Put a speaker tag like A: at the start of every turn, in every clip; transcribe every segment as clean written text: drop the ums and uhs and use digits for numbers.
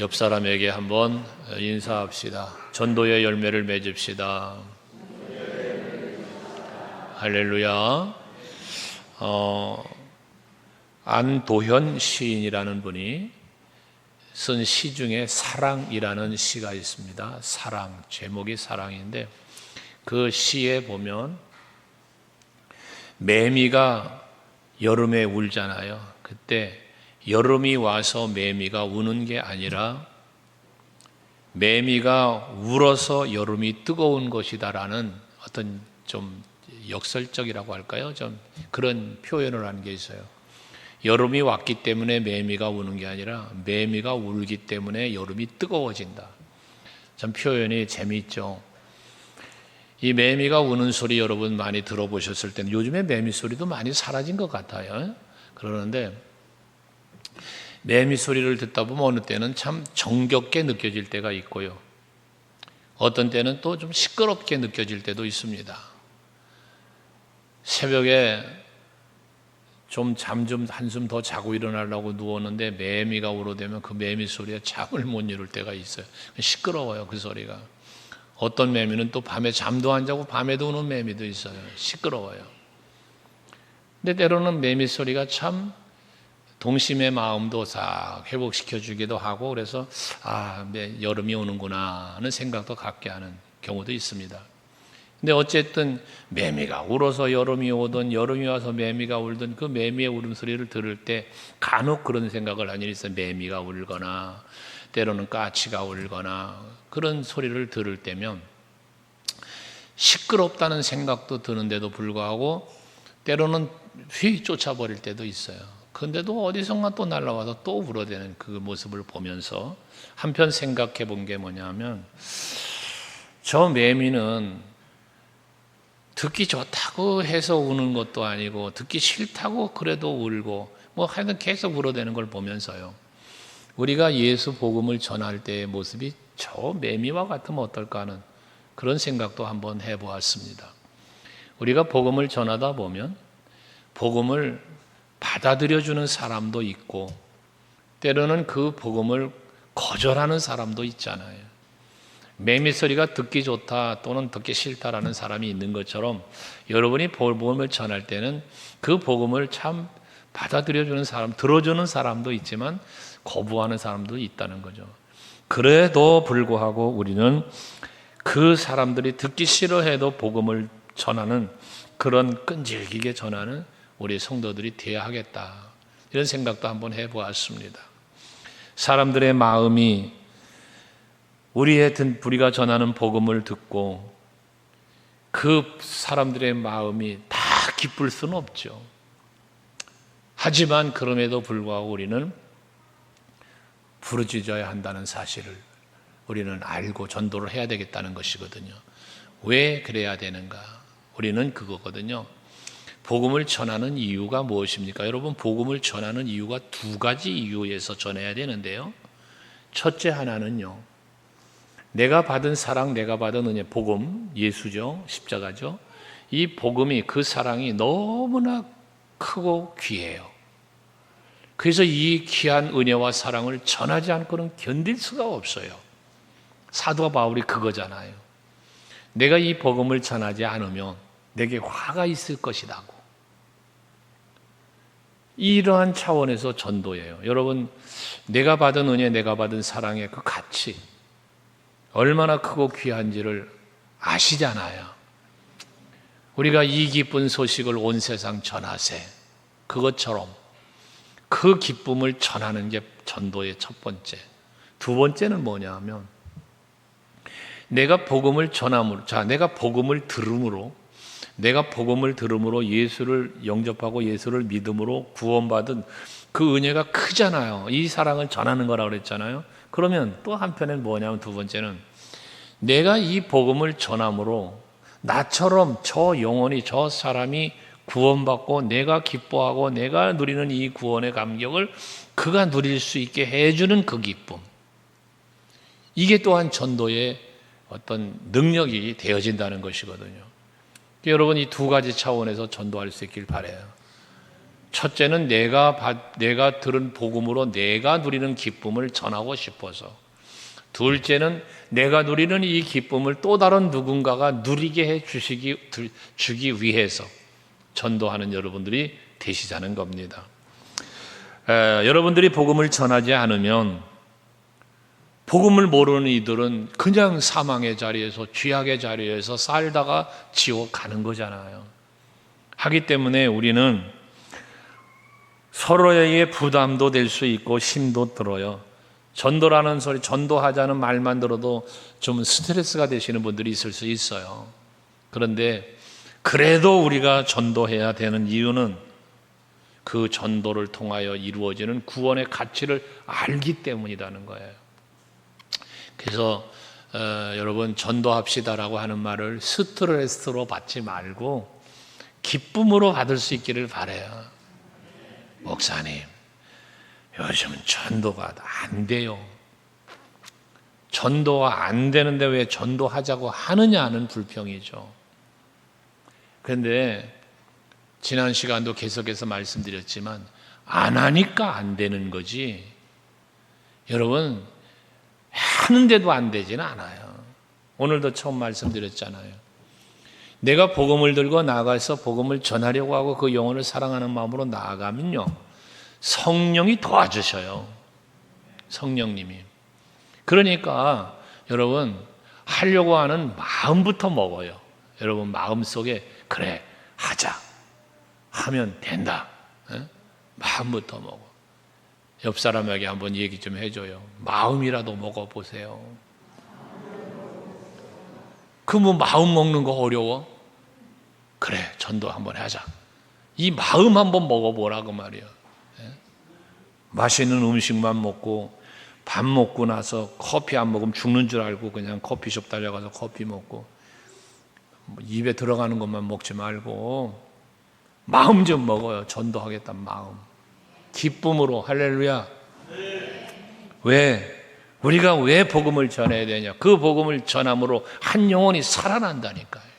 A: 옆 사람에게 한번 인사합시다. 전도의 열매를 맺읍시다. 할렐루야. 안도현 시인이라는 분이 쓴 시 중에 사랑이라는 시가 있습니다. 사랑, 제목이 사랑인데 그 시에 보면 매미가 여름에 울잖아요. 그때 여름이 와서 매미가 우는 게 아니라 매미가 울어서 여름이 뜨거운 것이다라는 어떤 좀 역설적이라고 할까요? 좀 그런 표현을 하는 게 있어요. 여름이 왔기 때문에 매미가 우는 게 아니라 매미가 울기 때문에 여름이 뜨거워진다. 참 표현이 재미있죠. 이 매미가 우는 소리 여러분 많이 들어보셨을 때는 요즘에 매미 소리도 많이 사라진 것 같아요. 그러는데 매미 소리를 듣다 보면 어느 때는 참 정겹게 느껴질 때가 있고요. 어떤 때는 또 좀 시끄럽게 느껴질 때도 있습니다. 새벽에 좀 한숨 더 자고 일어나려고 누웠는데 매미가 울어대면 그 매미 소리에 잠을 못 이룰 때가 있어요. 시끄러워요, 그 소리가. 어떤 매미는 또 밤에 잠도 안 자고 밤에도 우는 매미도 있어요. 시끄러워요. 근데 때로는 매미 소리가 참 동심의 마음도 싹 회복시켜 주기도 하고 그래서 여름이 오는구나 하는 생각도 갖게 하는 경우도 있습니다. 근데 어쨌든 매미가 울어서 여름이 오든 여름이 와서 매미가 울든 그 매미의 울음소리를 들을 때 간혹 그런 생각을 하는 일이 있어요. 매미가 울거나 때로는 까치가 울거나 그런 소리를 들을 때면 시끄럽다는 생각도 드는데도 불구하고 때로는 휙 쫓아버릴 때도 있어요. 그런데도 어디선가 또 날아와서 또 울어대는 그 모습을 보면서 한편 생각해 본 게 뭐냐면 저 매미는 듣기 좋다고 해서 우는 것도 아니고 듣기 싫다고 그래도 울고 뭐 하여튼 계속 울어대는 걸 보면서요. 우리가 예수 복음을 전할 때의 모습이 저 매미와 같으면 어떨까 하는 그런 생각도 한번 해보았습니다. 우리가 복음을 전하다 보면 복음을 받아들여주는 사람도 있고 때로는 그 복음을 거절하는 사람도 있잖아요. 매미 소리가 듣기 좋다 또는 듣기 싫다라는 사람이 있는 것처럼 여러분이 복음을 전할 때는 그 복음을 참 받아들여주는 사람, 들어주는 사람도 있지만 거부하는 사람도 있다는 거죠. 그래도 불구하고 우리는 그 사람들이 듣기 싫어해도 복음을 전하는 그런 끈질기게 전하는 우리 성도들이 되어야 하겠다. 이런 생각도 한번 해보았습니다. 사람들의 마음이 우리가 전하는 복음을 듣고 그 사람들의 마음이 다 기쁠 수는 없죠. 하지만 그럼에도 불구하고 우리는 부르짖어야 한다는 사실을 우리는 알고 전도를 해야 되겠다는 것이거든요. 왜 그래야 되는가? 우리는 그거거든요. 복음을 전하는 이유가 무엇입니까? 여러분, 복음을 전하는 이유가 두 가지 이유에서 전해야 되는데요. 첫째 하나는요. 내가 받은 사랑, 내가 받은 은혜, 복음, 예수죠. 십자가죠. 이 복음이, 그 사랑이 너무나 크고 귀해요. 그래서 이 귀한 은혜와 사랑을 전하지 않고는 견딜 수가 없어요. 사도 바울이 그거잖아요. 내가 이 복음을 전하지 않으면 내게 화가 있을 것이라고. 이러한 차원에서 전도예요. 여러분, 내가 받은 은혜, 내가 받은 사랑의 그 가치 얼마나 크고 귀한지를 아시잖아요. 우리가 이 기쁜 소식을 온 세상 전하세. 그것처럼 그 기쁨을 전하는 게 전도의 첫 번째. 두 번째는 뭐냐면 내가 복음을 전함으로, 내가 복음을 들음으로 예수를 영접하고 예수를 믿음으로 구원받은 그 은혜가 크잖아요. 이 사랑을 전하는 거라고 그랬잖아요. 그러면 또 한편엔 뭐냐면 두 번째는 내가 이 복음을 전함으로 나처럼 저 영혼이, 저 사람이 구원받고 내가 기뻐하고 내가 누리는 이 구원의 감격을 그가 누릴 수 있게 해주는 그 기쁨. 이게 또한 전도의 어떤 능력이 되어진다는 것이거든요. 여러분, 이 두 가지 차원에서 전도할 수 있길 바라요. 첫째는 내가 들은 복음으로 내가 누리는 기쁨을 전하고 싶어서, 둘째는 내가 누리는 이 기쁨을 또 다른 누군가가 누리게 해 주기 위해서 전도하는 여러분들이 되시자는 겁니다. 여러분들이 복음을 전하지 않으면 복음을 모르는 이들은 그냥 사망의 자리에서, 죄악의 자리에서 살다가 지옥 가는 거잖아요. 하기 때문에 우리는 서로에게 부담도 될 수 있고 힘도 들어요. 전도라는 소리, 전도하자는 말만 들어도 좀 스트레스가 되시는 분들이 있을 수 있어요. 그런데 그래도 우리가 전도해야 되는 이유는 그 전도를 통하여 이루어지는 구원의 가치를 알기 때문이라는 거예요. 그래서 여러분, 전도합시다라고 하는 말을 스트레스로 받지 말고 기쁨으로 받을 수 있기를 바라요. 목사님, 요즘은 전도가 안 돼요. 전도가 안 되는데 왜 전도하자고 하느냐는 불평이죠. 그런데 지난 시간도 계속해서 말씀드렸지만 안 하니까 안 되는 거지, 여러분, 하는데도 안 되지는 않아요. 오늘도 처음 말씀드렸잖아요. 내가 복음을 들고 나가서 복음을 전하려고 하고 그 영혼을 사랑하는 마음으로 나아가면요, 성령이 도와주셔요. 성령님이. 그러니까 여러분, 하려고 하는 마음부터 먹어요. 여러분 마음속에 그래, 하자, 하면 된다, 마음부터 먹어. 옆 사람에게 한번 얘기 좀 해줘요. 마음이라도 먹어보세요. 그 뭐 마음 먹는 거 어려워? 그래, 전도 한번 하자. 이 마음 한번 먹어보라고 말이야. 맛있는 음식만 먹고 밥 먹고 나서 커피 안 먹으면 죽는 줄 알고 그냥 커피숍 달려가서 커피 먹고 입에 들어가는 것만 먹지 말고 마음 좀 먹어요. 전도하겠다는 마음, 기쁨으로. 할렐루야. 우리가 왜 복음을 전해야 되냐? 그 복음을 전함으로 한 영혼이 살아난다니까요.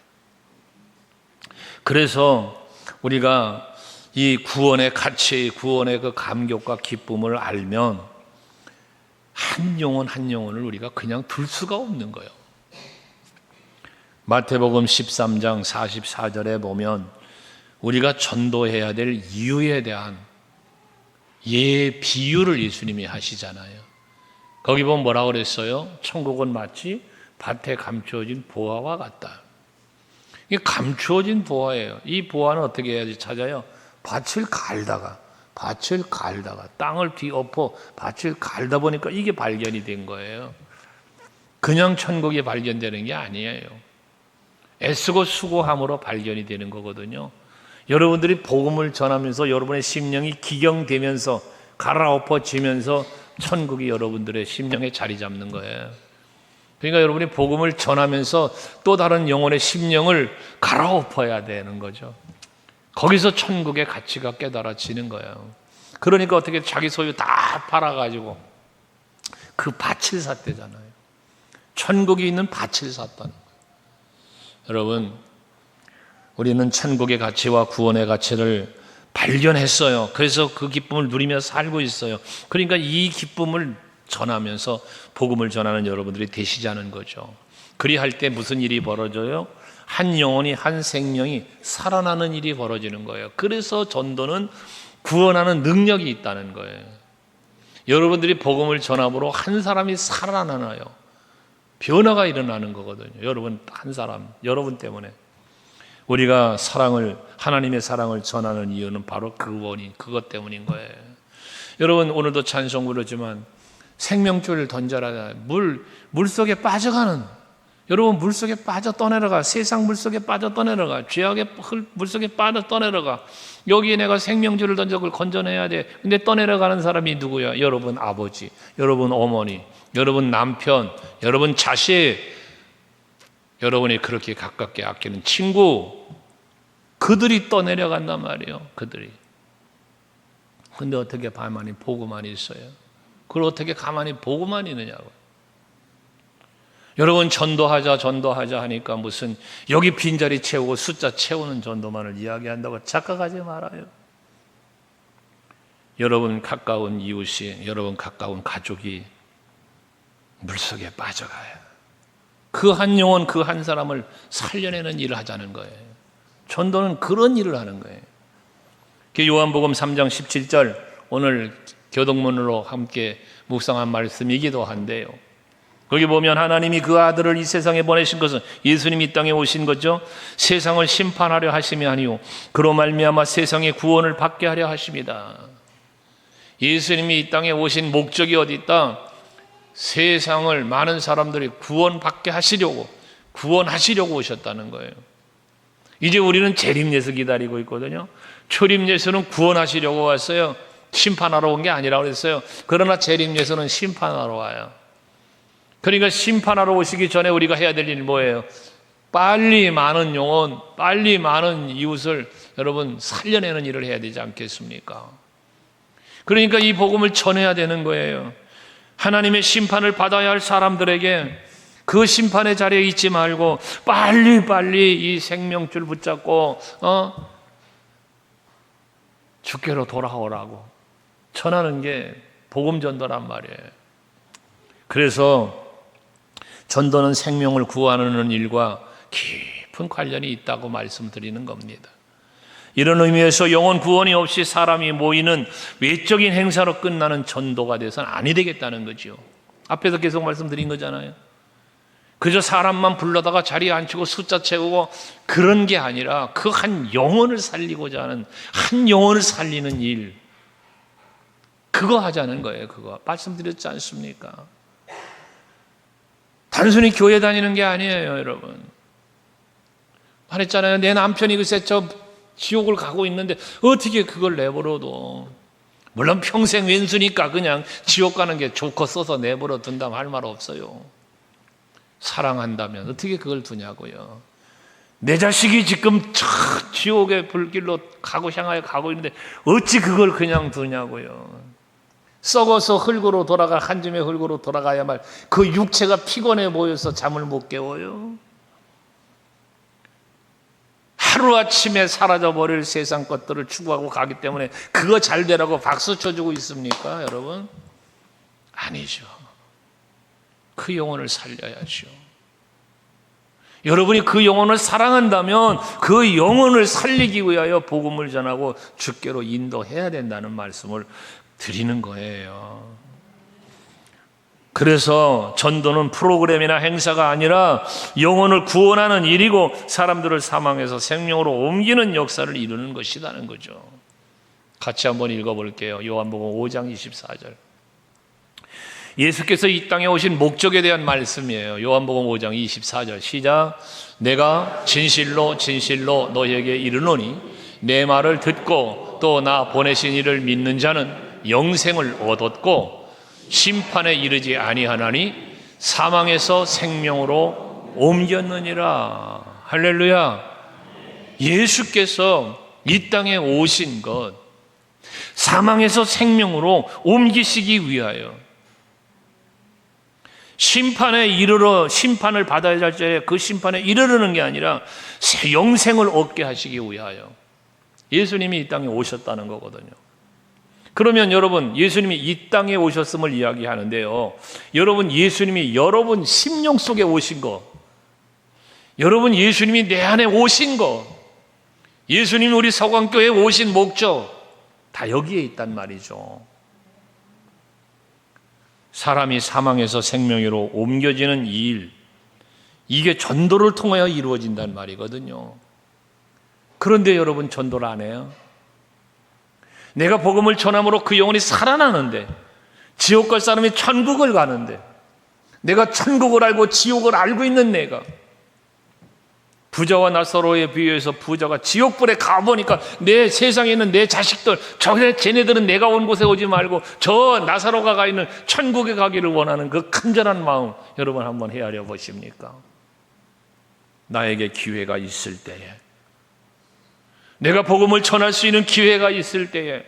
A: 그래서 우리가 이 구원의 가치, 구원의 그 감격과 기쁨을 알면 한 영혼 한 영혼을 우리가 그냥 둘 수가 없는 거예요. 마태복음 13장 44절에 보면 우리가 전도해야 될 이유에 대한 비유를 예수님이 하시잖아요. 거기 보면 뭐라고 그랬어요? 천국은 마치 밭에 감추어진 보화와 같다. 이게 감추어진 보화예요. 이 보화는 어떻게 해야지 찾아요? 밭을 갈다가 땅을 뒤엎어 밭을 갈다 보니까 이게 발견이 된 거예요. 그냥 천국이 발견되는 게 아니에요. 애쓰고 수고함으로 발견이 되는 거거든요. 여러분들이 복음을 전하면서 여러분의 심령이 기경되면서 갈아엎어지면서 천국이 여러분들의 심령에 자리 잡는 거예요. 그러니까 여러분이 복음을 전하면서 또 다른 영혼의 심령을 갈아엎어야 되는 거죠. 거기서 천국의 가치가 깨달아지는 거예요. 그러니까 어떻게 자기 소유 다 팔아가지고 그 밭을 샀대잖아요. 천국이 있는 밭을 샀다는 거예요. 여러분, 우리는 천국의 가치와 구원의 가치를 발견했어요. 그래서 그 기쁨을 누리며 살고 있어요. 그러니까 이 기쁨을 전하면서 복음을 전하는 여러분들이 되시자는 거죠. 그리할 때 무슨 일이 벌어져요? 한 영혼이, 한 생명이 살아나는 일이 벌어지는 거예요. 그래서 전도는 구원하는 능력이 있다는 거예요. 여러분들이 복음을 전함으로 한 사람이 살아나나요? 변화가 일어나는 거거든요. 여러분 한 사람, 여러분 때문에. 우리가 하나님의 사랑을 전하는 이유는 바로 그 원인, 그것 때문인 거예요. 여러분 오늘도 찬송 부르지만 생명줄을 던져라. 물속에 빠져가는, 여러분 물속에 빠져 떠내려가. 세상 물속에 빠져 떠내려가. 죄악의 물속에 빠져 떠내려가. 여기에 내가 생명줄을 던져 그걸 건져내야 돼. 근데 떠내려가는 사람이 누구야? 여러분 아버지, 여러분 어머니, 여러분 남편, 여러분 자식, 여러분이 그렇게 가깝게 아끼는 친구, 그들이 떠내려간단 말이에요. 그들이. 근데 어떻게 가만히 보고만 있어요? 그걸 어떻게 가만히 보고만 있느냐고. 여러분 전도하자 하니까 무슨 여기 빈자리 채우고 숫자 채우는 전도만을 이야기한다고 착각하지 말아요. 여러분 가까운 이웃이, 여러분 가까운 가족이 물속에 빠져가요. 그 한 영혼, 그 한 사람을 살려내는 일을 하자는 거예요. 전도는 그런 일을 하는 거예요. 요한복음 3장 17절, 오늘 교독문으로 함께 묵상한 말씀이기도 한데요. 거기 보면 하나님이 그 아들을 이 세상에 보내신 것은, 예수님이 이 땅에 오신 거죠, 세상을 심판하려 하심이 아니요 그로 말미암아 세상의 구원을 받게 하려 하심이다. 예수님이 이 땅에 오신 목적이 어디 있다? 세상을, 많은 사람들이 구원받게 하시려고, 구원하시려고 오셨다는 거예요. 이제 우리는 재림예수 기다리고 있거든요. 초림예수는 구원하시려고 왔어요. 심판하러 온 게 아니라고 그랬어요. 그러나 재림예수는 심판하러 와요. 그러니까 심판하러 오시기 전에 우리가 해야 될 일이 뭐예요? 빨리 많은 영혼, 빨리 많은 이웃을 여러분 살려내는 일을 해야 되지 않겠습니까? 그러니까 이 복음을 전해야 되는 거예요. 하나님의 심판을 받아야 할 사람들에게 그 심판의 자리에 있지 말고 빨리 이 생명줄 붙잡고 주께로 돌아오라고 전하는 게 복음 전도란 말이에요. 그래서 전도는 생명을 구하는 일과 깊은 관련이 있다고 말씀드리는 겁니다. 이런 의미에서 영혼 구원이 없이 사람이 모이는 외적인 행사로 끝나는 전도가 돼서는 아니 되겠다는 거죠. 앞에서 계속 말씀드린 거잖아요. 그저 사람만 불러다가 자리에 앉히고 숫자 채우고 그런 게 아니라 그 한 영혼을 살리고자 하는, 한 영혼을 살리는 일, 그거 하자는 거예요. 그거 말씀드렸지 않습니까? 단순히 교회 다니는 게 아니에요, 여러분. 말했잖아요. 내 남편이 글쎄 저 지옥을 가고 있는데 어떻게 그걸 내버려둬. 물론 평생 왼수니까 그냥 지옥 가는 게 좋고 써서 내버려 둔다면 할 말 없어요. 사랑한다면 어떻게 그걸 두냐고요. 내 자식이 지금 지옥의 불길로 향하여 가고 있는데 어찌 그걸 그냥 두냐고요. 썩어서 흙으로 돌아가, 한 줌의 흙으로 돌아가야만 그 육체가 피곤해 보여서 잠을 못 깨워요. 하루아침에 사라져버릴 세상 것들을 추구하고 가기 때문에 그거 잘 되라고 박수 쳐주고 있습니까, 여러분? 아니죠. 그 영혼을 살려야죠. 여러분이 그 영혼을 사랑한다면 그 영혼을 살리기 위하여 복음을 전하고 주께로 인도해야 된다는 말씀을 드리는 거예요. 그래서 전도는 프로그램이나 행사가 아니라 영혼을 구원하는 일이고 사람들을 사망에서 생명으로 옮기는 역사를 이루는 것이라는 거죠. 같이 한번 읽어볼게요. 요한복음 5장 24절. 예수께서 이 땅에 오신 목적에 대한 말씀이에요. 요한복음 5장 24절 시작. 내가 진실로 진실로 너희에게 이르노니 내 말을 듣고 또 나 보내신 이를 믿는 자는 영생을 얻었고 심판에 이르지 아니하나니 사망에서 생명으로 옮겼느니라. 할렐루야. 예수께서 이 땅에 오신 것, 사망에서 생명으로 옮기시기 위하여, 심판에 이르러 심판을 받아야 할 때에 그 심판에 이르르는 게 아니라 영생을 얻게 하시기 위하여 예수님이 이 땅에 오셨다는 거거든요. 그러면 여러분, 예수님이 이 땅에 오셨음을 이야기하는데요, 여러분 예수님이 여러분 심령 속에 오신 거, 여러분 예수님이 내 안에 오신 거, 예수님이 우리 서강교회에 오신 목적 다 여기에 있단 말이죠. 사람이 사망에서 생명으로 옮겨지는 이 일, 이게 전도를 통하여 이루어진단 말이거든요. 그런데 여러분 전도를 안 해요. 내가 복음을 전함으로 그 영혼이 살아나는데, 지옥 갈 사람이 천국을 가는데, 내가 천국을 알고 지옥을 알고 있는 내가, 부자와 나사로에 비유해서 부자가 지옥불에 가보니까 내 세상에 있는 내 자식들, 쟤네들은 내가 온 곳에 오지 말고 저 나사로가 가 있는 천국에 가기를 원하는 그 간절한 마음, 여러분 한번 헤아려 보십니까? 나에게 기회가 있을 때에, 내가 복음을 전할 수 있는 기회가 있을 때에,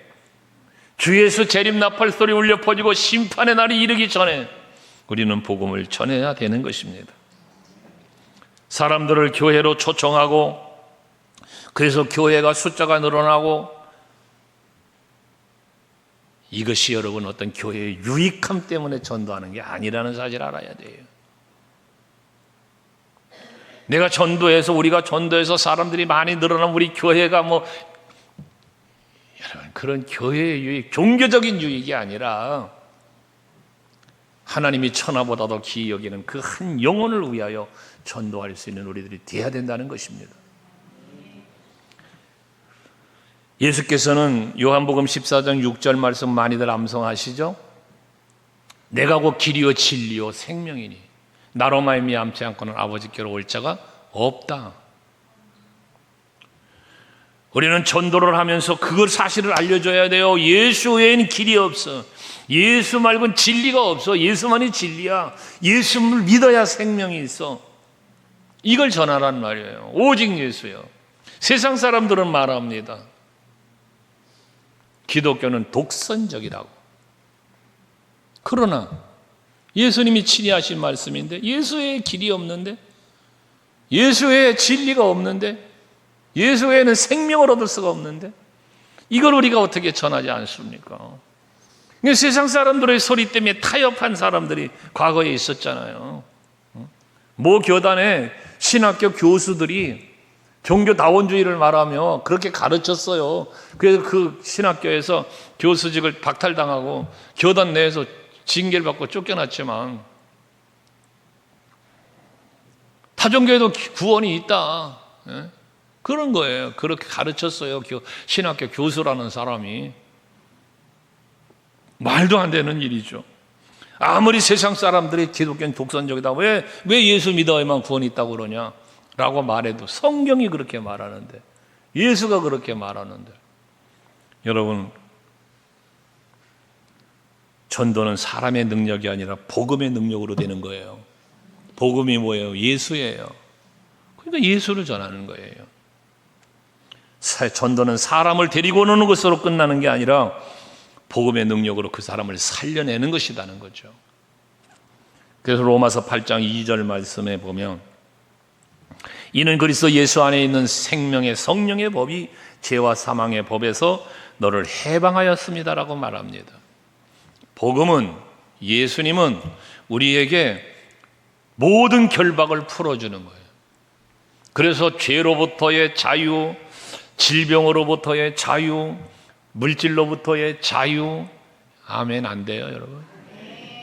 A: 주 예수 재림 나팔 소리 울려 퍼지고 심판의 날이 이르기 전에 우리는 복음을 전해야 되는 것입니다. 사람들을 교회로 초청하고, 그래서 교회가 숫자가 늘어나고 이것이 여러분 어떤 교회의 유익함 때문에 전도하는 게 아니라는 사실을 알아야 돼요. 내가 전도해서 우리가 전도해서 사람들이 많이 늘어나면 우리 교회가 여러분 그런 교회의 유익, 종교적인 유익이 아니라 하나님이 천하보다도 귀히 여기는 그 한 영혼을 위하여 전도할 수 있는 우리들이 되어야 된다는 것입니다. 예수께서는 요한복음 14장 6절 말씀 많이들 암송하시죠? 내가 곧 길이요 진리요 생명이니 나로 말미암지 않고는 아버지께로 올 자가 없다. 우리는 전도를 하면서 그걸 사실을 알려줘야 돼요. 예수 외에는 길이 없어. 예수 말고는 진리가 없어. 예수만이 진리야. 예수를 믿어야 생명이 있어. 이걸 전하란 말이에요. 오직 예수요. 세상 사람들은 말합니다. 기독교는 독선적이라고. 그러나 예수님이 친히 하신 말씀인데 예수 외에 길이 없는데, 예수 외에 진리가 없는데, 예수 외에는 생명을 얻을 수가 없는데 이걸 우리가 어떻게 전하지 않습니까? 세상 사람들의 소리 때문에 타협한 사람들이 과거에 있었잖아요. 모 교단의 신학교 교수들이 종교다원주의를 말하며 그렇게 가르쳤어요. 그래서 그 신학교에서 교수직을 박탈당하고 교단 내에서 징계를 받고 쫓겨났지만 타종교에도 구원이 있다. 그런 거예요. 그렇게 가르쳤어요. 신학교 교수라는 사람이. 말도 안 되는 일이죠. 아무리 세상 사람들이 기독교는 독선적이다. 왜 예수 믿어야만 구원이 있다고 그러냐? 라고 말해도 성경이 그렇게 말하는데, 예수가 그렇게 말하는데, 여러분, 전도는 사람의 능력이 아니라 복음의 능력으로 되는 거예요. 복음이 뭐예요? 예수예요. 그러니까 예수를 전하는 거예요. 전도는 사람을 데리고 오는 것으로 끝나는 게 아니라 복음의 능력으로 그 사람을 살려내는 것이라는 거죠. 그래서 로마서 8장 2절 말씀에 보면 이는 그리스도 예수 안에 있는 생명의 성령의 법이 죄와 사망의 법에서 너를 해방하였습니다라고 말합니다. 복음은, 예수님은 우리에게 모든 결박을 풀어주는 거예요. 그래서 죄로부터의 자유, 질병으로부터의 자유, 물질로부터의 자유. 아멘. 안 돼요, 여러분?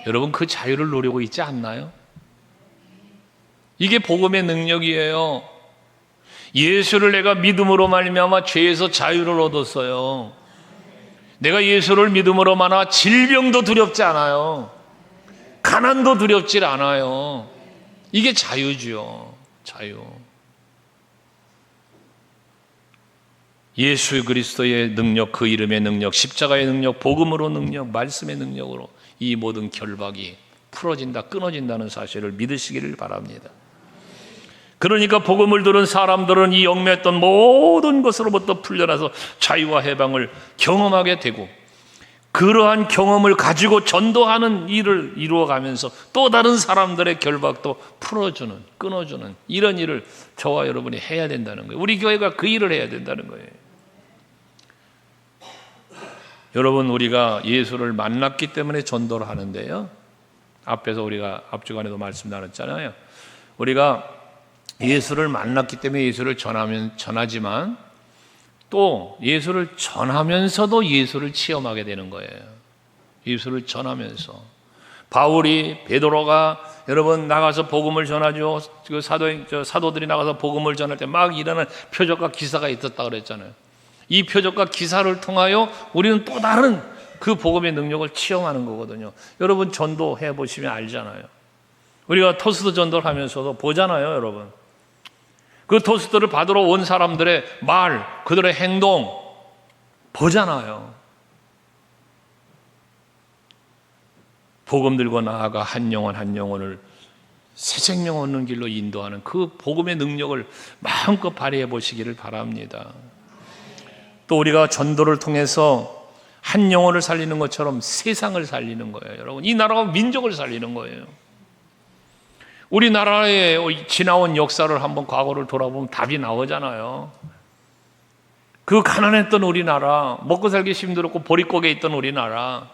A: 여러분 그 자유를 누리고 있지 않나요? 이게 복음의 능력이에요. 예수를 내가 믿음으로 말미암아 죄에서 자유를 얻었어요. 내가 예수를 믿음으로 말미암아 질병도 두렵지 않아요. 가난도 두렵지 않아요. 이게 자유지요. 자유. 예수 그리스도의 능력, 그 이름의 능력, 십자가의 능력, 복음으로 능력, 말씀의 능력으로 이 모든 결박이 풀어진다, 끊어진다는 사실을 믿으시기를 바랍니다. 그러니까 복음을 들은 사람들은 이 얽매였던 모든 것으로부터 풀려나서 자유와 해방을 경험하게 되고, 그러한 경험을 가지고 전도하는 일을 이루어가면서 또 다른 사람들의 결박도 풀어주는, 끊어주는 이런 일을 저와 여러분이 해야 된다는 거예요. 우리 교회가 그 일을 해야 된다는 거예요. 여러분, 우리가 예수를 만났기 때문에 전도를 하는데요, 앞에서 우리가 앞주간에도 말씀 나눴잖아요. 우리가 예수를 만났기 때문에 예수를 전하지만 또 예수를 전하면서도 예수를 체험하게 되는 거예요. 예수를 전하면서 바울이, 베드로가 여러분 나가서 복음을 전하죠. 그 사도들이 나가서 복음을 전할 때 막 일어나는 표적과 기사가 있었다 그랬잖아요. 이 표적과 기사를 통하여 우리는 또 다른 그 복음의 능력을 체험하는 거거든요. 여러분 전도해 보시면 알잖아요. 우리가 토스트 전도를 하면서도 보잖아요, 여러분. 그 토스트를 받으러 온 사람들의 말, 그들의 행동 보잖아요. 복음 들고 나아가 한 영혼 한 영혼을 새 생명 얻는 길로 인도하는 그 복음의 능력을 마음껏 발휘해 보시기를 바랍니다. 또 우리가 전도를 통해서 한 영혼을 살리는 것처럼 세상을 살리는 거예요. 여러분, 이 나라와 민족을 살리는 거예요. 우리나라의 지나온 역사를 한번 과거를 돌아보면 답이 나오잖아요. 그 가난했던 우리나라, 먹고 살기 힘들었고 보릿고개에 있던 우리나라,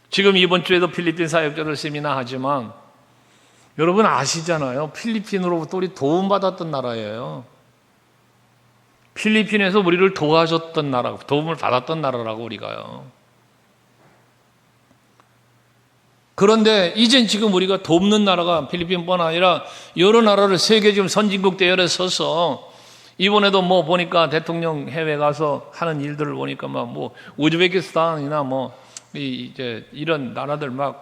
A: 지금 이번 주에도 필리핀 사역자들 세미나 하지만 여러분 아시잖아요. 필리핀으로부터 우리 도움받았던 나라예요. 필리핀에서 우리를 도와줬던 나라, 도움을 받았던 나라라고 우리가요. 그런데 이젠 지금 우리가 돕는 나라가 필리핀뿐 아니라 여러 나라를 세계 지금 선진국 대열에 서서 이번에도 뭐 보니까 대통령 해외 가서 하는 일들을 보니까 막 뭐 우즈베키스탄이나 뭐 이제 이런 나라들 막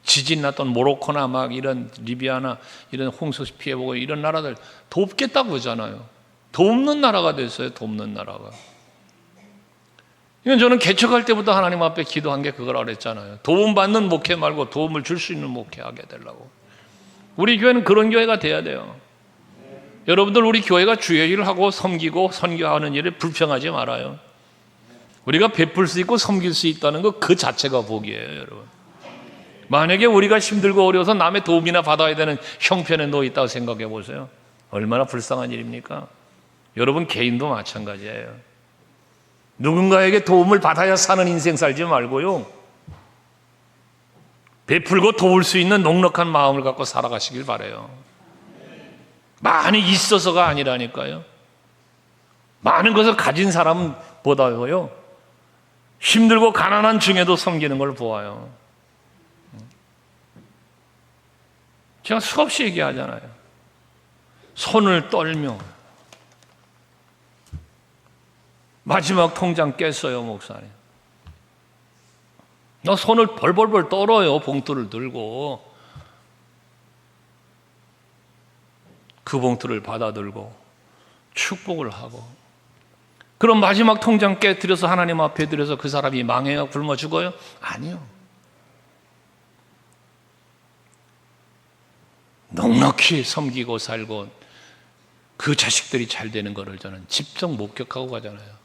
A: 지진 났던 모로코나 막 이런 리비아나 이런 홍수 피해보고 이런 나라들 돕겠다고 하잖아요. 돕는 나라가 됐어요. 돕는 나라가. 이건 저는 개척할 때부터 하나님 앞에 기도한 게 그거라 그랬잖아요. 도움받는 목회 말고 도움을 줄 수 있는 목회하게 되려고. 우리 교회는 그런 교회가 돼야 돼요. 여러분들 우리 교회가 주의 일을 하고 섬기고 선교하는 일에 불평하지 말아요. 우리가 베풀 수 있고 섬길 수 있다는 것 그 자체가 복이에요, 여러분. 만약에 우리가 힘들고 어려워서 남의 도움이나 받아야 되는 형편에 놓여 있다고 생각해 보세요. 얼마나 불쌍한 일입니까? 여러분 개인도 마찬가지예요. 누군가에게 도움을 받아야 사는 인생 살지 말고요, 베풀고 도울 수 있는 넉넉한 마음을 갖고 살아가시길 바라요. 많이 있어서가 아니라니까요. 많은 것을 가진 사람보다요 힘들고 가난한 중에도 섬기는 걸 보아요. 제가 수없이 얘기하잖아요. 손을 떨며 마지막 통장 깼어요, 목사님. 나 손을 벌벌벌 떨어요, 봉투를 들고. 그 봉투를 받아들고 축복을 하고, 그럼 마지막 통장 깨뜨려서 하나님 앞에 드려서 그 사람이 망해요? 굶어 죽어요? 아니요. 넉넉히 섬기고 살고 그 자식들이 잘 되는 것을 저는 직접 목격하고 가잖아요.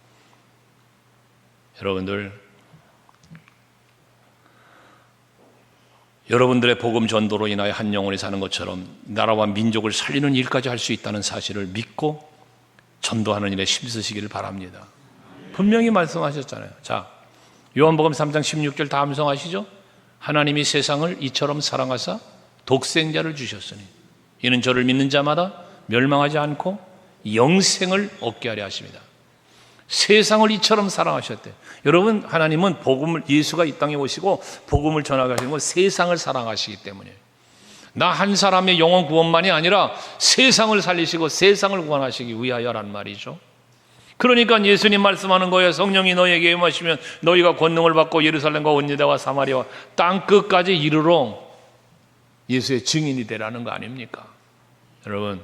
A: 여러분들의 복음 전도로 인하여 한 영혼이 사는 것처럼 나라와 민족을 살리는 일까지 할 수 있다는 사실을 믿고 전도하는 일에 힘쓰시기를 바랍니다. 분명히 말씀하셨잖아요. 자, 요한복음 3장 16절 다 암송하시죠? 하나님이 세상을 이처럼 사랑하사 독생자를 주셨으니 이는 저를 믿는 자마다 멸망하지 않고 영생을 얻게 하려 하십니다. 세상을 이처럼 사랑하셨대요. 여러분, 하나님은 복음을, 예수가 이 땅에 오시고 복음을 전하시는 건 세상을 사랑하시기 때문이에요. 나 한 사람의 영혼 구원만이 아니라 세상을 살리시고 세상을 구원하시기 위하여란 말이죠. 그러니까 예수님 말씀하는 거예요. 성령이 너희에게 임하시면 너희가 권능을 받고 예루살렘과 온 유대와 사마리아와 땅 끝까지 이르러 예수의 증인이 되라는 거 아닙니까? 여러분,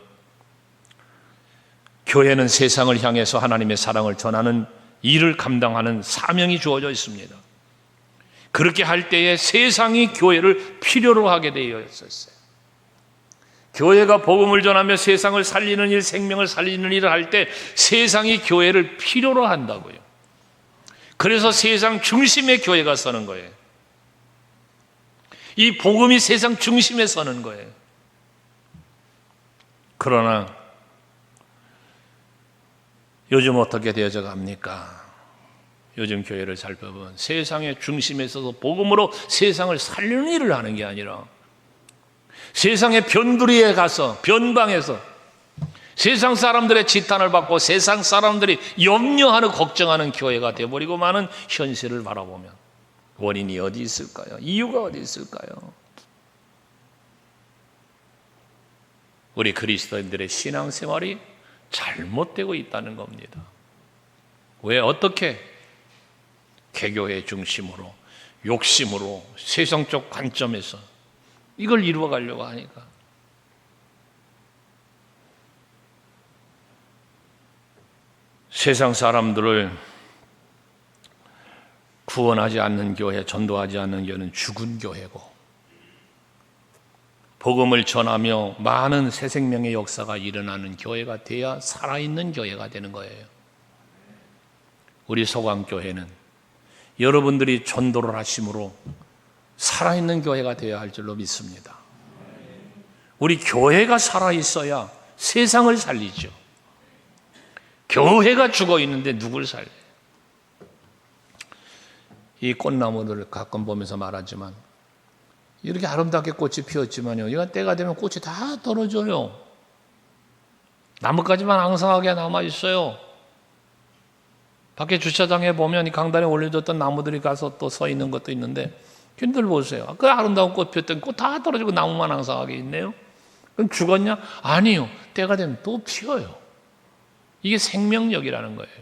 A: 교회는 세상을 향해서 하나님의 사랑을 전하는 일을 감당하는 사명이 주어져 있습니다. 그렇게 할 때에 세상이 교회를 필요로 하게 되어 있었어요. 교회가 복음을 전하며 세상을 살리는 일, 생명을 살리는 일을 할 때 세상이 교회를 필요로 한다고요. 그래서 세상 중심에 교회가 서는 거예요. 이 복음이 세상 중심에 서는 거예요. 그러나 요즘 어떻게 되어져 갑니까? 요즘 교회를 살펴보면 세상의 중심에 서서 복음으로 세상을 살리는 일을 하는 게 아니라 세상의 변두리에 가서 변방에서 세상 사람들의 지탄을 받고 세상 사람들이 염려하는 걱정하는 교회가 되어버리고 많은 현실을 바라보면 원인이 어디 있을까요? 이유가 어디 있을까요? 우리 그리스도인들의 신앙생활이 잘못되고 있다는 겁니다. 왜? 어떻게? 개교회 중심으로, 욕심으로, 세상적 관점에서 이걸 이루어가려고 하니까. 세상 사람들을 구원하지 않는 교회, 전도하지 않는 교회는 죽은 교회고, 복음을 전하며 많은 새 생명의 역사가 일어나는 교회가 돼야 살아있는 교회가 되는 거예요. 우리 소강교회는 여러분들이 전도를 하심으로 살아있는 교회가 되어야 할 줄로 믿습니다. 우리 교회가 살아있어야 세상을 살리죠. 교회가 죽어 있는데 누굴 살려요? 이 꽃나무들을 가끔 보면서 말하지만 이렇게 아름답게 꽃이 피었지만요, 이건 때가 되면 꽃이 다 떨어져요. 나뭇가지만 앙상하게 남아있어요. 밖에 주차장에 보면 이 강단에 올려졌던 나무들이 가서 또 서 있는 것도 있는데, 걔네들 보세요. 그 아름다운 꽃 피었던 꽃 다 떨어지고 나무만 앙상하게 있네요. 그럼 죽었냐? 아니요. 때가 되면 또 피어요. 이게 생명력이라는 거예요.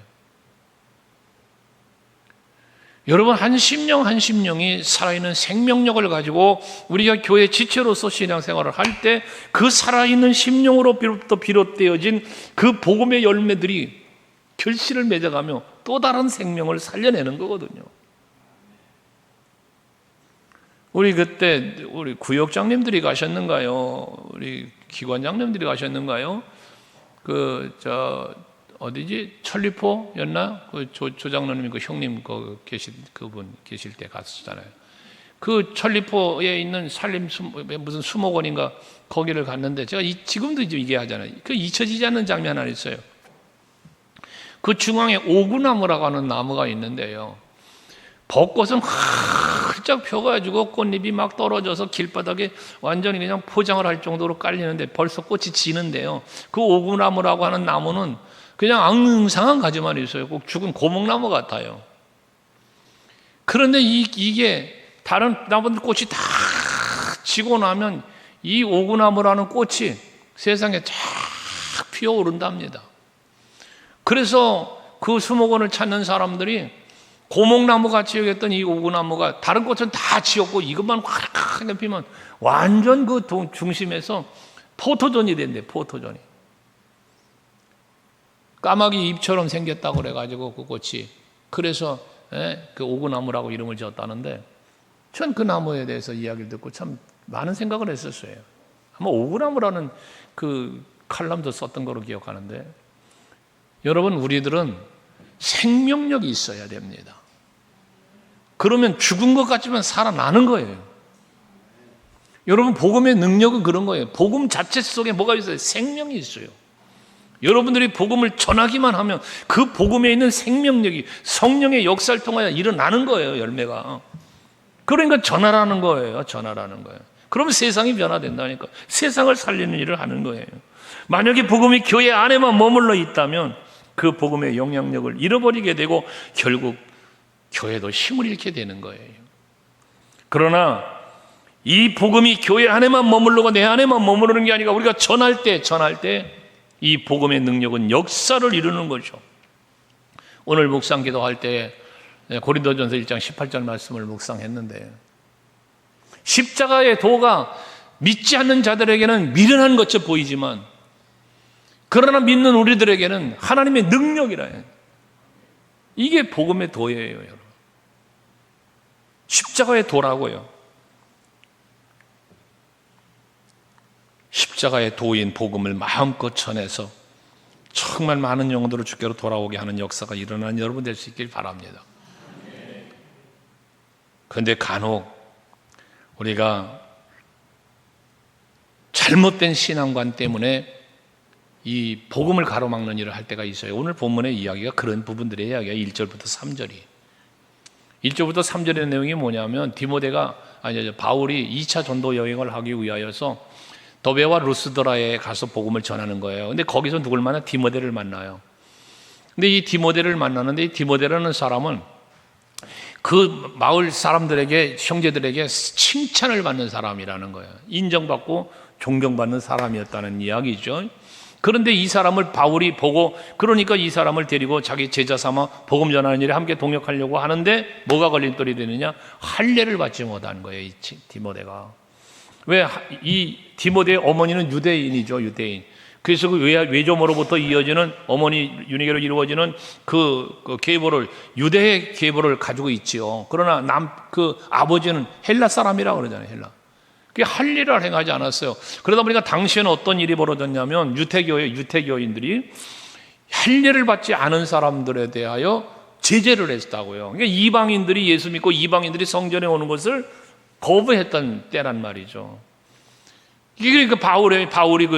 A: 여러분, 한 심령 한 심령이 살아있는 생명력을 가지고 우리가 교회 지체로서 신앙생활을 할 때 그 살아있는 심령으로부터 비롯되어진 그 복음의 열매들이 결실을 맺어가며 또 다른 생명을 살려내는 거거든요. 우리 그때 우리 구역장님들이 가셨는가요? 우리 기관장님들이 가셨는가요? 어디지? 천리포였나? 그 조장로님, 그 형님, 그분 계실 때 갔었잖아요. 그 천리포에 있는 무슨 수목원인가, 거기를 갔는데, 제가 지금도 이게 하잖아요. 그 잊혀지지 않는 장면 하나 있어요. 그 중앙에 오구나무라고 하는 나무가 있는데요. 벚꽃은 활짝 펴가지고 꽃잎이 막 떨어져서 길바닥에 완전히 그냥 포장을 할 정도로 깔리는데 벌써 꽃이 지는데요. 그 오구나무라고 하는 나무는 그냥 앙상한 가지만 있어요. 꼭 죽은 고목나무 같아요. 그런데 이게 다른 나무들 꽃이 다 지고 나면 이 오구나무라는 꽃이 세상에 쫙 피어오른답니다. 그래서 그 수목원을 찾는 사람들이 고목나무 같이 여겼던 이 오구나무가 다른 꽃은 다 지었고 이것만 확 피면 완전 그 중심에서 포토존이 된대. 포토존이 까마귀 입처럼 생겼다고 그래가지고 그 꽃이, 그래서 그 오구나무라고 이름을 지었다는데, 전 그 나무에 대해서 이야기를 듣고 참 많은 생각을 했었어요. 아마 오구나무라는 그 칼럼도 썼던 거로 기억하는데, 여러분, 우리들은 생명력이 있어야 됩니다. 그러면 죽은 것 같지만 살아나는 거예요. 여러분, 복음의 능력은 그런 거예요. 복음 자체 속에 뭐가 있어요? 생명이 있어요. 여러분들이 복음을 전하기만 하면 그 복음에 있는 생명력이 성령의 역사를 통하여 일어나는 거예요, 열매가. 그러니까 전하라는 거예요. 전하라는 거예요. 그러면 세상이 변화된다니까. 세상을 살리는 일을 하는 거예요. 만약에 복음이 교회 안에만 머물러 있다면 그 복음의 영향력을 잃어버리게 되고 결국 교회도 힘을 잃게 되는 거예요. 그러나 이 복음이 교회 안에만 머무르고 내 안에만 머무르는 게 아니라 우리가 전할 때 이 복음의 능력은 역사를 이루는 거죠. 오늘 묵상 기도할 때 고린도전서 1장 18절 말씀을 묵상했는데, 십자가의 도가 믿지 않는 자들에게는 미련한 것처럼 보이지만 그러나 믿는 우리들에게는 하나님의 능력이라 해요. 이게 복음의 도예요, 여러분. 십자가의 도라고요. 십자가의 도인 복음을 마음껏 전해서 정말 많은 영혼들을 주께로 돌아오게 하는 역사가 일어나는 여러분 될 수 있길 바랍니다. 그런데 간혹 우리가 잘못된 신앙관 때문에 이 복음을 가로막는 일을 할 때가 있어요. 오늘 본문의 이야기가 그런 부분들의 이야기가 1절부터 3절이. 1절부터 3절의 내용이 뭐냐면 바울이 2차 전도 여행을 하기 위하여서 더베와 루스드라에 가서 복음을 전하는 거예요. 근데 거기서 누굴 만나? 디모데를 만나요. 근데 이 디모데를 만나는데, 이 디모데라는 사람은 그 마을 사람들에게, 형제들에게 칭찬을 받는 사람이라는 거예요. 인정받고 존경받는 사람이었다는 이야기죠. 그런데 이 사람을 바울이 보고, 그러니까 이 사람을 데리고 자기 제자 삼아 복음 전하는 일에 함께 동역하려고 하는데 뭐가 걸림돌이 되느냐? 할례를 받지 못한 거예요, 이 디모데가. 왜? 이 디모데의 어머니는 유대인이죠, 유대인. 그래서 그 외조모로부터 이어지는 어머니 윤회계로 이루어지는 그 계보를, 유대의 계보를 가지고 있지요. 그러나 그 아버지는 헬라 사람이라고 그러잖아요, 헬라. 그게 할례를 행하지 않았어요. 그러다 보니까 당시에는 어떤 일이 벌어졌냐면 유태교인들이 할례를 받지 않은 사람들에 대하여 제재를 했다고요. 그러니까 이방인들이 예수 믿고 이방인들이 성전에 오는 것을 거부했던 때란 말이죠. 이게 그러니까 바울이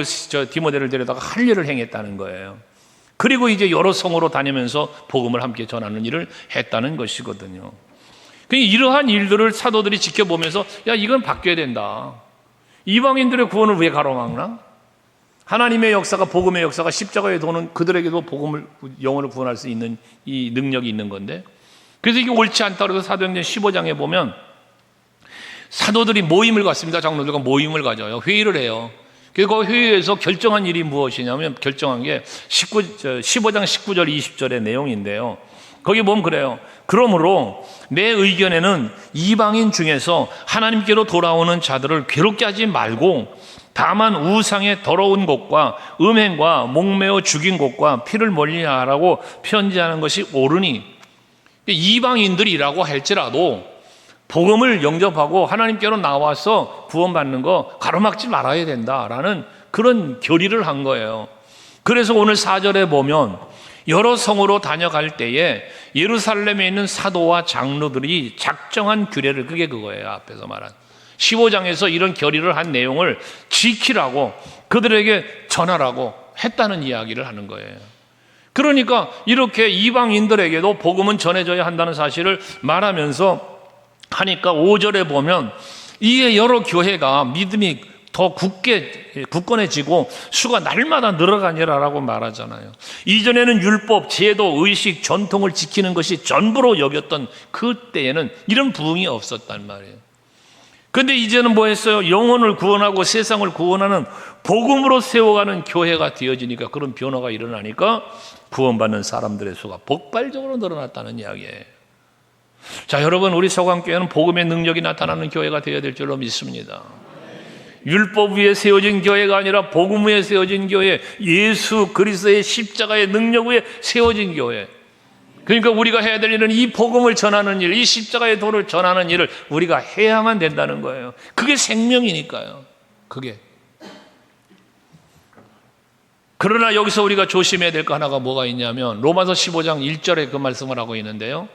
A: 디모데를 데려다가 할례를 행했다는 거예요. 그리고 이제 여러 성으로 다니면서 복음을 함께 전하는 일을 했다는 것이거든요. 이러한 일들을 사도들이 지켜보면서 야, 이건 바뀌어야 된다. 이방인들의 구원을 왜 가로막나? 하나님의 역사가, 복음의 역사가 십자가에 도는 그들에게도 복음을, 영혼을 구원할 수 있는 이 능력이 있는 건데, 그래서 이게 옳지 않다고 해서 사도행전 15장에 보면 사도들이 모임을 갖습니다. 장로들과 모임을 가져요. 회의를 해요. 그리고 회의에서 결정한 일이 무엇이냐면, 결정한 게 15장 19절 20절의 내용인데요. 거기 보면 그래요. 그러므로 내 의견에는 이방인 중에서 하나님께로 돌아오는 자들을 괴롭게 하지 말고 다만 우상의 더러운 것과 음행과 목매어 죽인 것과 피를 멀리하라고 편지하는 것이 옳으니, 이방인들이라고 할지라도 복음을 영접하고 하나님께로 나와서 구원받는 거 가로막지 말아야 된다라는 그런 결의를 한 거예요. 그래서 오늘 4절에 보면 여러 성으로 다녀갈 때에 예루살렘에 있는 사도와 장로들이 작정한 규례를, 그게 그거예요. 앞에서 말한 15장에서 이런 결의를 한 내용을 지키라고, 그들에게 전하라고 했다는 이야기를 하는 거예요. 그러니까 이렇게 이방인들에게도 복음은 전해져야 한다는 사실을 말하면서 하니까 5절에 보면 이에 여러 교회가 믿음이 더 굳건해지고 수가 날마다 늘어가니라라고 말하잖아요. 이전에는 율법, 제도, 의식, 전통을 지키는 것이 전부로 여겼던 그때에는 이런 부흥이 없었단 말이에요. 그런데 이제는 뭐 했어요? 영혼을 구원하고 세상을 구원하는 복음으로 세워가는 교회가 되어지니까, 그런 변화가 일어나니까 구원받는 사람들의 수가 폭발적으로 늘어났다는 이야기예요. 자, 여러분, 우리 서강교회는 복음의 능력이 나타나는 교회가 되어야 될 줄로 믿습니다. 율법 위에 세워진 교회가 아니라 복음 위에 세워진 교회, 예수 그리스도의 십자가의 능력 위에 세워진 교회. 그러니까 우리가 해야 될 일은 이 복음을 전하는 일, 이 십자가의 도를 전하는 일을 우리가 해야만 된다는 거예요. 그게 생명이니까요. 그게. 그러나 여기서 우리가 조심해야 될 거 하나가 뭐가 있냐면, 로마서 15장 1절에 그 말씀을 하고 있는데요.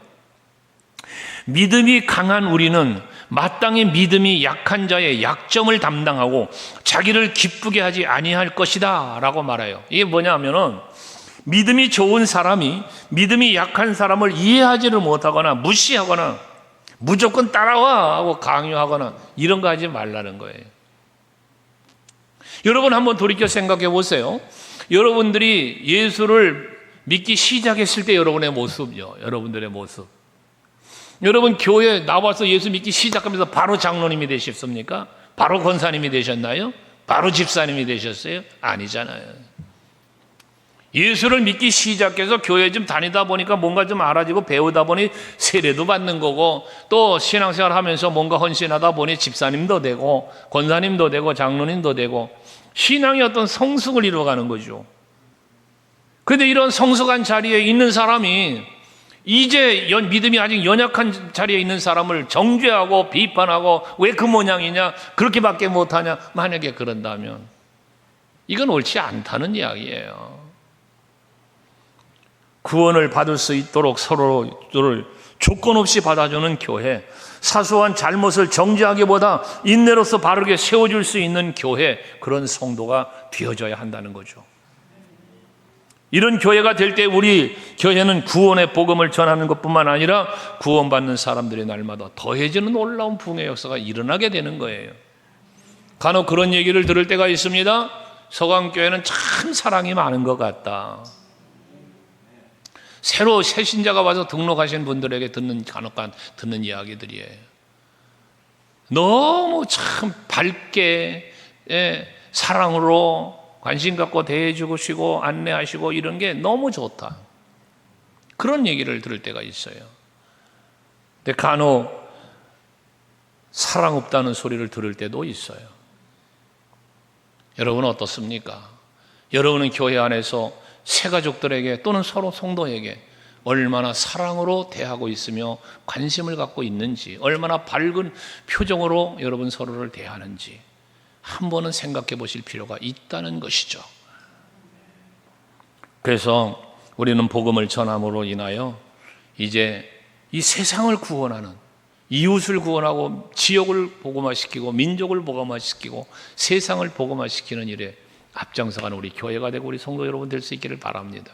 A: 믿음이 강한 우리는 마땅히 믿음이 약한 자의 약점을 담당하고 자기를 기쁘게 하지 아니할 것이다 라고 말해요. 이게 뭐냐면은, 믿음이 좋은 사람이 믿음이 약한 사람을 이해하지를 못하거나 무시하거나 무조건 따라와 하고 강요하거나 이런 거 하지 말라는 거예요. 여러분, 한번 돌이켜 생각해 보세요. 여러분들이 예수를 믿기 시작했을 때 여러분의 모습이요, 여러분들의 모습. 여러분, 교회 나와서 예수 믿기 시작하면서 바로 장로님이 되셨습니까? 바로 권사님이 되셨나요? 바로 집사님이 되셨어요? 아니잖아요. 예수를 믿기 시작해서 교회 좀 다니다 보니까 뭔가 좀 알아지고 배우다 보니 세례도 받는 거고, 또 신앙생활 하면서 뭔가 헌신하다 보니 집사님도 되고 권사님도 되고 장로님도 되고, 신앙의 어떤 성숙을 이루어가는 거죠. 그런데 이런 성숙한 자리에 있는 사람이 이제 믿음이 아직 연약한 자리에 있는 사람을 정죄하고 비판하고 왜 그 모양이냐, 그렇게밖에 못하냐, 만약에 그런다면 이건 옳지 않다는 이야기예요. 구원을 받을 수 있도록 서로를 조건 없이 받아주는 교회, 사소한 잘못을 정죄하기보다 인내로서 바르게 세워줄 수 있는 교회, 그런 성도가 되어져야 한다는 거죠. 이런 교회가 될 때 우리 교회는 구원의 복음을 전하는 것뿐만 아니라 구원받는 사람들이 날마다 더해지는 놀라운 부흥의 역사가 일어나게 되는 거예요. 간혹 그런 얘기를 들을 때가 있습니다. 서강교회는 참 사랑이 많은 것 같다. 새로 새 신자가 와서 등록하신 분들에게 간혹 듣는 이야기들이에요. 너무 참 밝게, 사랑으로 관심 갖고 대해주시고 안내하시고 이런 게 너무 좋다. 그런 얘기를 들을 때가 있어요. 근데 간혹 사랑 없다는 소리를 들을 때도 있어요. 여러분은 어떻습니까? 여러분은 교회 안에서 새 가족들에게 또는 서로 성도에게 얼마나 사랑으로 대하고 있으며 관심을 갖고 있는지, 얼마나 밝은 표정으로 여러분 서로를 대하는지 한 번은 생각해 보실 필요가 있다는 것이죠. 그래서 우리는 복음을 전함으로 인하여 이제 이 세상을 구원하는, 이웃을 구원하고 지역을 복음화시키고 민족을 복음화시키고 세상을 복음화시키는 일에 앞장서가는 우리 교회가 되고 우리 성도 여러분 될 수 있기를 바랍니다.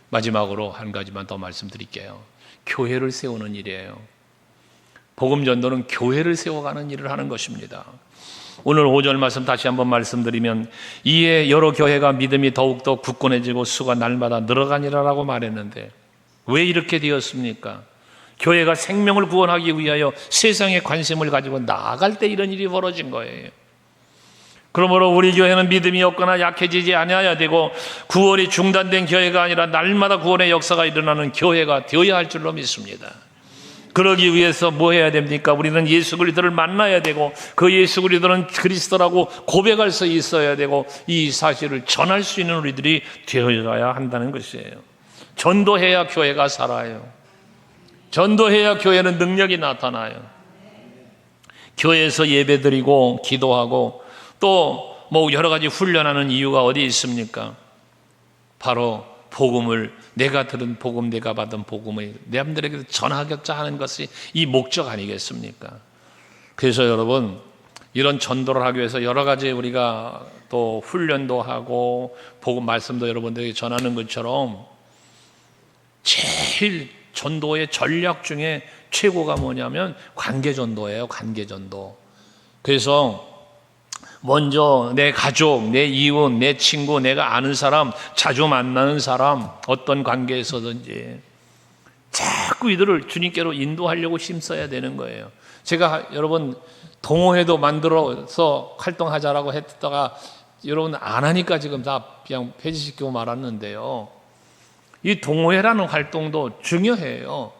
A: 마지막으로 한 가지만 더 말씀드릴게요. 교회를 세우는 일이에요. 복음 전도는 교회를 세워가는 일을 하는 것입니다. 오늘 5절 말씀 다시 한번 말씀드리면, 이에 여러 교회가 믿음이 더욱더 굳건해지고 수가 날마다 늘어가니라라고 말했는데, 왜 이렇게 되었습니까? 교회가 생명을 구원하기 위하여 세상에 관심을 가지고 나아갈 때 이런 일이 벌어진 거예요. 그러므로 우리 교회는 믿음이 없거나 약해지지 아니어야 되고, 구원이 중단된 교회가 아니라 날마다 구원의 역사가 일어나는 교회가 되어야 할 줄로 믿습니다. 그러기 위해서 뭐 해야 됩니까? 우리는 예수 그리스도를 만나야 되고, 그 예수 그리스도는 그리스도라고 고백할 수 있어야 되고, 이 사실을 전할 수 있는 우리들이 되어야 한다는 것이에요. 전도해야 교회가 살아요. 전도해야 교회는 능력이 나타나요. 교회에서 예배드리고 기도하고 또 뭐 여러 가지 훈련하는 이유가 어디 있습니까? 바로 복음을, 내가 들은 복음, 내가 받은 복음을 남들에게 전하고자 하는 것이 이 목적 아니겠습니까? 그래서 여러분, 이런 전도를 하기 위해서 여러 가지 우리가 또 훈련도 하고 복음 말씀도 여러분들에게 전하는 것처럼, 제일 전도의 전략 중에 최고가 뭐냐면 관계전도예요. 관계전도. 그래서 먼저 내 가족, 내 이웃, 내 친구, 내가 아는 사람, 자주 만나는 사람, 어떤 관계에서든지 자꾸 이들을 주님께로 인도하려고 힘써야 되는 거예요. 제가 여러분 동호회도 만들어서 활동하자라고 했다가 여러분 안 하니까 지금 다 그냥 폐지시키고 말았는데요. 이 동호회라는 활동도 중요해요.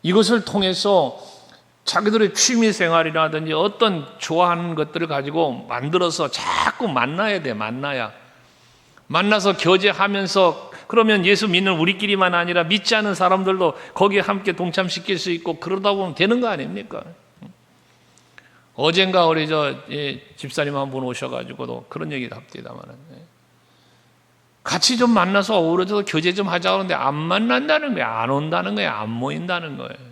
A: 이것을 통해서 자기들의 취미 생활이라든지 어떤 좋아하는 것들을 가지고 만들어서 자꾸 만나야 돼. 만나서 교제하면서, 그러면 예수 믿는 우리끼리만 아니라 믿지 않은 사람들도 거기에 함께 동참시킬 수 있고, 그러다 보면 되는 거 아닙니까? 어젠가 우리 집사님 한 분 오셔가지고도 그런 얘기를 합디다만, 같이 좀 만나서 어우러져서 교제 좀 하자고 하는데 안 만난다는 거예요. 안 온다는 거예요. 안 모인다는 거예요.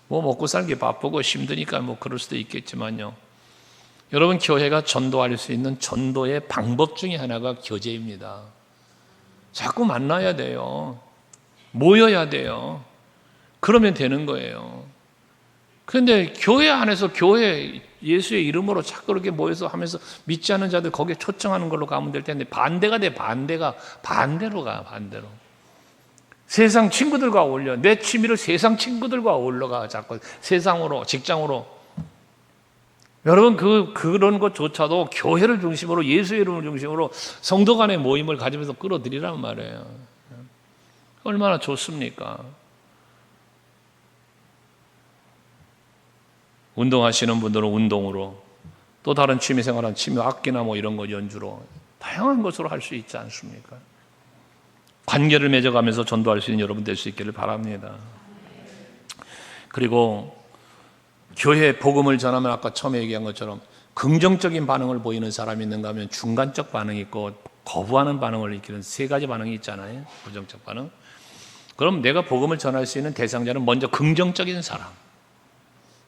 A: 뭐 먹고 살기 바쁘고 힘드니까 뭐 그럴 수도 있겠지만요. 여러분, 교회가 전도할 수 있는 전도의 방법 중에 하나가 교제입니다. 자꾸 만나야 돼요. 모여야 돼요. 그러면 되는 거예요. 그런데 교회 안에서 교회 예수의 이름으로 자꾸 그렇게 모여서 하면서 믿지 않는 자들 거기에 초청하는 걸로 가면 될 텐데, 반대가 돼. 반대로 가. 반대로. 세상 친구들과 어울려. 내 취미를 세상 친구들과 어울러가. 자꾸 세상으로, 직장으로. 여러분, 그런 것조차도 교회를 중심으로, 예수의 이름을 중심으로 성도 간의 모임을 가지면서 끌어들이란 말이에요. 얼마나 좋습니까? 운동하시는 분들은 운동으로, 또 다른 취미생활은 취미, 악기나 뭐 이런 거 연주로, 다양한 것으로 할 수 있지 않습니까? 관계를 맺어가면서 전도할 수 있는 여러분 될 수 있기를 바랍니다. 그리고 교회 복음을 전하면 아까 처음에 얘기한 것처럼 긍정적인 반응을 보이는 사람이 있는가 하면 중간적 반응이 있고 거부하는 반응을 일으키는 세 가지 반응이 있잖아요. 부정적 반응. 그럼 내가 복음을 전할 수 있는 대상자는 먼저 긍정적인 사람,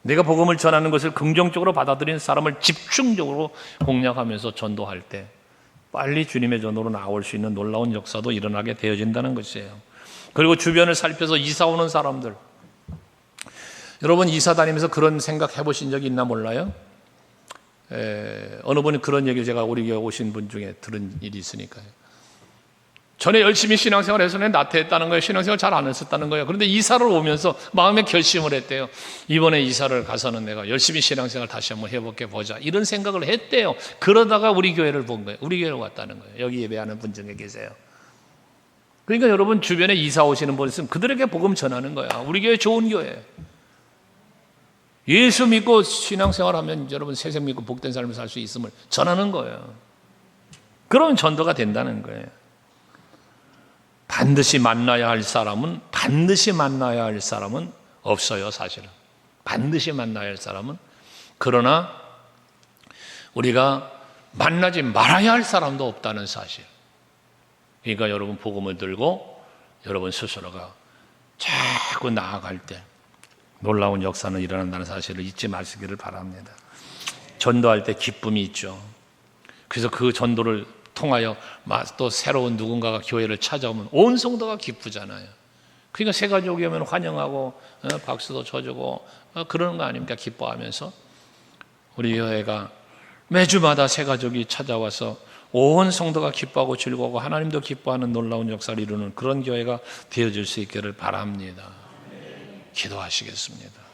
A: 내가 복음을 전하는 것을 긍정적으로 받아들이는 사람을 집중적으로 공략하면서 전도할 때 빨리 주님의 전도로 나올 수 있는 놀라운 역사도 일어나게 되어진다는 것이에요. 그리고 주변을 살펴서 이사 오는 사람들, 여러분 이사 다니면서 그런 생각 해보신 적이 있나 몰라요? 어느 분이 그런 얘기를 제가 우리 교회 오신 분 중에 들은 일이 있으니까요. 전에 열심히 신앙생활 해서 나태했다는 거예요. 신앙생활 잘 안 했었다는 거예요. 그런데 이사를 오면서 마음에 결심을 했대요. 이번에 이사를 가서는 내가 열심히 신앙생활 다시 한번 해볼게 보자, 이런 생각을 했대요. 그러다가 우리 교회를 본 거예요. 우리 교회로 왔다는 거예요. 여기 예배하는 분 중에 계세요. 그러니까 여러분 주변에 이사 오시는 분 있으면 그들에게 복음 전하는 거야. 우리 교회 좋은 교회예요. 예수 믿고 신앙생활하면 여러분 세상 믿고 복된 삶을 살 수 있음을 전하는 거예요. 그러면 전도가 된다는 거예요. 반드시 만나야 할 사람은 없어요, 사실은. 반드시 만나야 할 사람은. 그러나 우리가 만나지 말아야 할 사람도 없다는 사실. 그러니까 여러분 복음을 들고 여러분 스스로가 자꾸 나아갈 때 놀라운 역사는 일어난다는 사실을 잊지 마시기를 바랍니다. 전도할 때 기쁨이 있죠. 그래서 그 전도를 통하여 또 새로운 누군가가 교회를 찾아오면 온 성도가 기쁘잖아요. 그러니까 새 가족이 오면 환영하고 박수도 쳐주고 그러는 거 아닙니까? 기뻐하면서 우리 교회가 매주마다 새 가족이 찾아와서 온 성도가 기뻐하고 즐거워하고 하나님도 기뻐하는 놀라운 역사를 이루는 그런 교회가 되어질 수 있기를 바랍니다. 기도하시겠습니다.